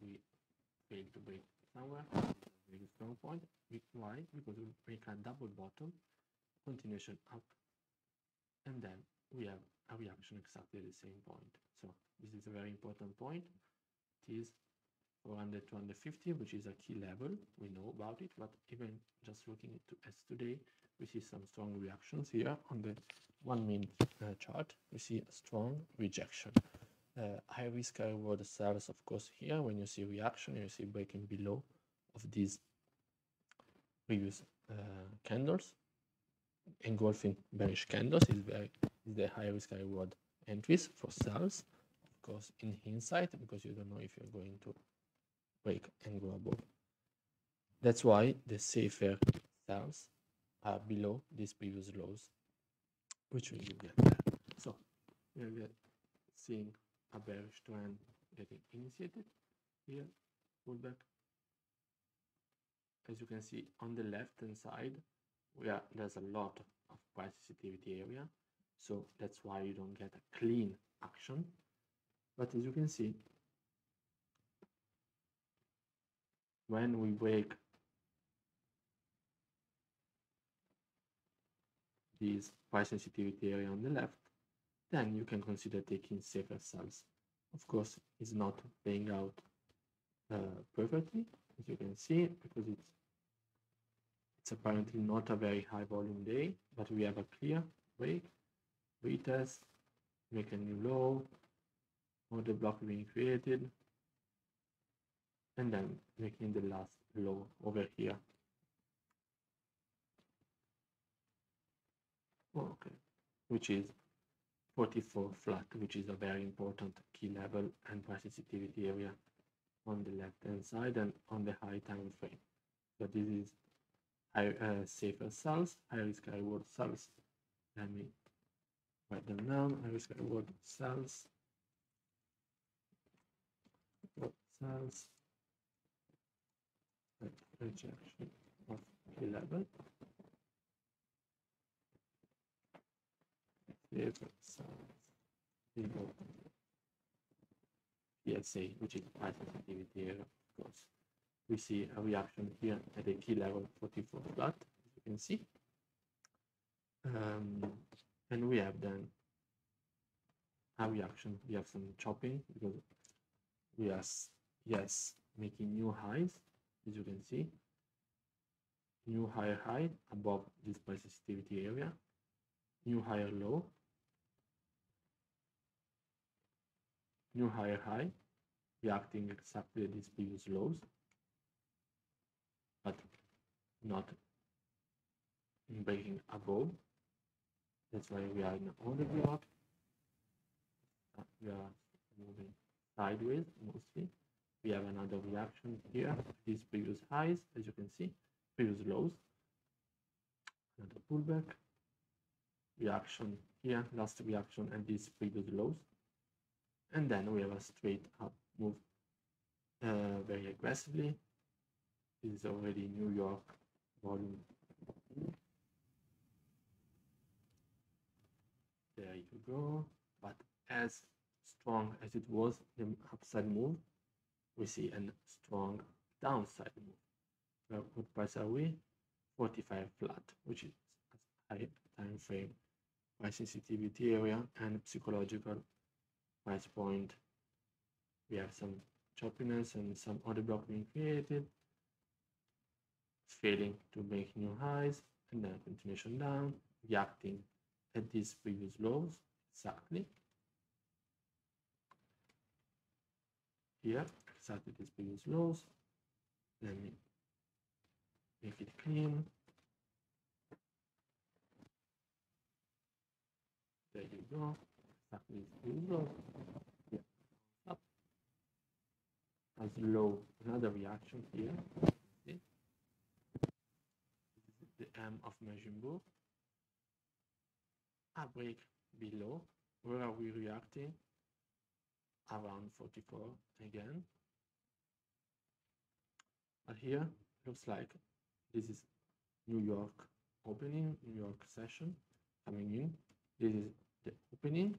we fail to break somewhere. Very strong point. Why? Because we make a double bottom, continuation up, and then we have a reaction exactly at the same point. So this is a very important point. It is 400 to 250, which is a key level. We know about it, but even just looking at as today, we see some strong reactions here on the 1 minute chart. We see a strong rejection. High risk, high reward sells, of course, here. When you see reaction, you see breaking below of these previous candles, engulfing bearish candles is the high risk, high reward entries for sells. Of course, in hindsight, because you don't know if you're going to break and go above. That's why the safer sells are below these previous lows, which we will get there. So we are seeing a bearish trend getting initiated here, pullback. As you can see on the left hand side, there's a lot of price sensitivity area, so that's why you don't get a clean action. But as you can see, when we break this price sensitivity area on the left, then you can consider taking safer sells. Of course, it's not playing out perfectly, as you can see, because it's apparently not a very high volume day, but we have a clear break, retest, make a new low, order block being created, and then making the last low over here. Okay, which is 44 flat, which is a very important key level and price sensitivity area on the left hand side and on the high time frame. So this is safer sells, high risk, high reward sells. Let me write them down. High risk, high reward sells, rejection of key level, safer sells below PSA, which is price sensitivity area, of course. We see a reaction here at the key level 44 flat, as you can see. And we have then a reaction. We have some chopping because we are, yes, making new highs, as you can see. New higher high above this price sensitivity area. New higher low. New higher high, reacting exactly at these previous lows, but not breaking above. That's why we are in an order block. We are moving sideways mostly. We have another reaction here, these previous highs, as you can see, previous lows. Another pullback. Reaction here, last reaction at these previous lows. And then we have a straight up move very aggressively. This is already New York volume. There you go. But as strong as it was the upside move, we see a strong downside move. What price are we? 45 flat, which is a high time frame price sensitivity area and psychological price point. We have some choppiness and some order block being created, failing to make new highs, and then continuation down, reacting at these previous lows exactly. Here, exactly these previous lows. Let me make it clean. There you go. Exactly these previous lows. Yeah. Up. As low, another reaction here. See? This is the M of Majin Buu. A break below. Where are we reacting? Around 44 again. But here looks like this is New York opening, New York session coming in. This is the opening.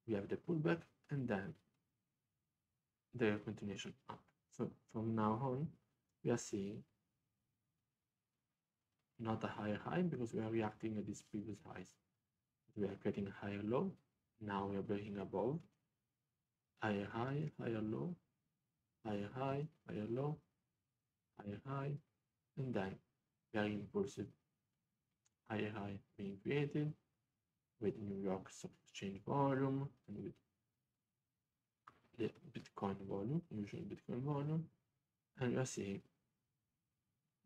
We have the pullback and then the continuation up. So from now on, we are seeing not a higher high because we are reacting at these previous highs. We are getting a higher low. Now we are breaking above. Higher high, higher low, higher high, higher low, higher high, and then very impulsive higher high being created with New York Stock Exchange volume and with the Bitcoin volume, usual Bitcoin volume, and we are seeing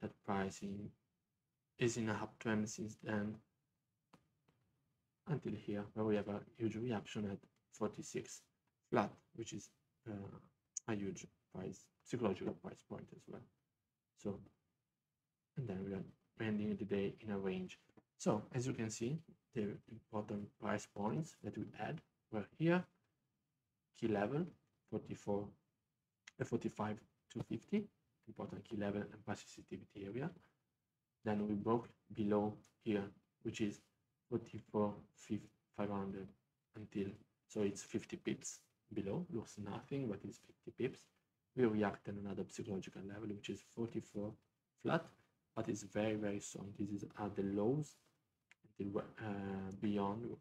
that pricing is in a uptrend since then until here, where we have a huge reaction at 46 flat, which is a huge psychological price point as well. So, and then we are ending the day in a range. So as you can see, the important price points that we had were here, key level 45 to 50, important key level and price sensitivity area. Then we broke below here, which is 44,500 until, so it's 50 pips below, looks nothing, but it's 50 pips. We react at another psychological level, which is 44 flat, but it's very, very strong. This is at the lows until beyond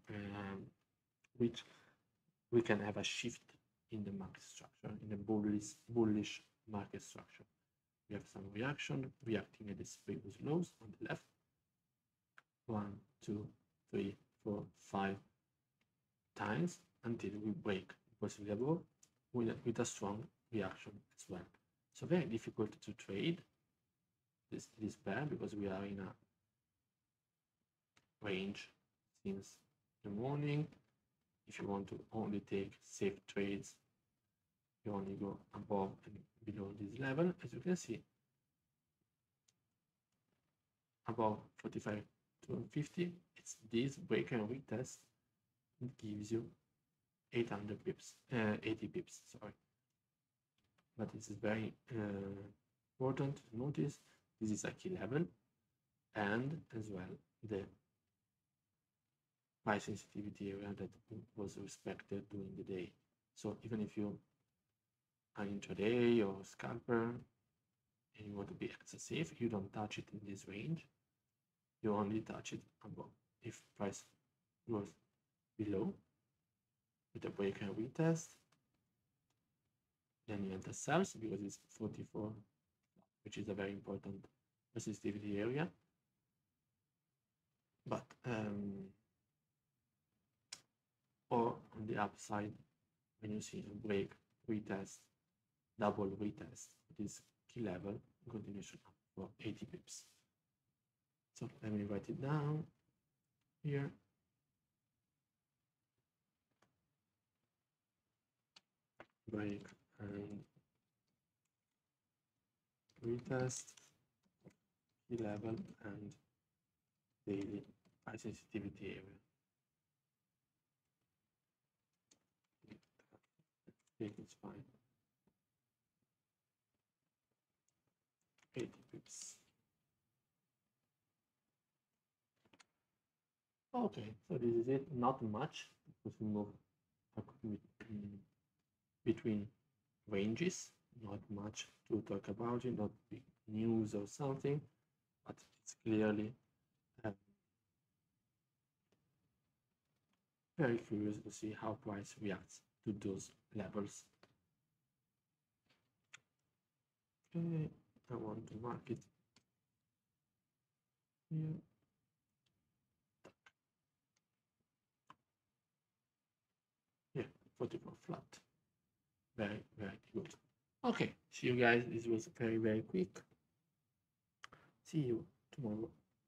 which we can have a shift in the market structure, in the bullish market structure. We have some reaction, reacting at these previous lows on the left. 1, 2, 3, 4, 5 times until we break possibly above with a strong reaction as well. So very difficult to trade this pair because we are in a range since the morning. If you want to only take safe trades, you only go above and below this level. As you can see, above 45 to 50, it's this break and retest. It gives you 800 pips, 80 pips, sorry. But this is very important to notice. This is a key level, and as well the price sensitivity area that was respected during the day. So even if you are intraday or scalper and you want to be extra safe, you don't touch it in this range. You only touch it above. If price goes below with a break and retest, then you enter sells because it's 44, which is a very important resistivity area. But or on the upside, when you see a break, retest, double retest, this key level, continuation up for 80 pips. So let me write it down here. Break and retest, key level and daily high sensitivity area. I think it's fine. 80 pips. Okay, so this is it. Not much because we move between ranges. Not much to talk about it. Not big news or something, but it's clearly very curious to see how price reacts to those levels. Okay, I want to mark it here. Yeah, 44 flat. Very, very good. Okay, see you guys. This was very, very quick. See you tomorrow.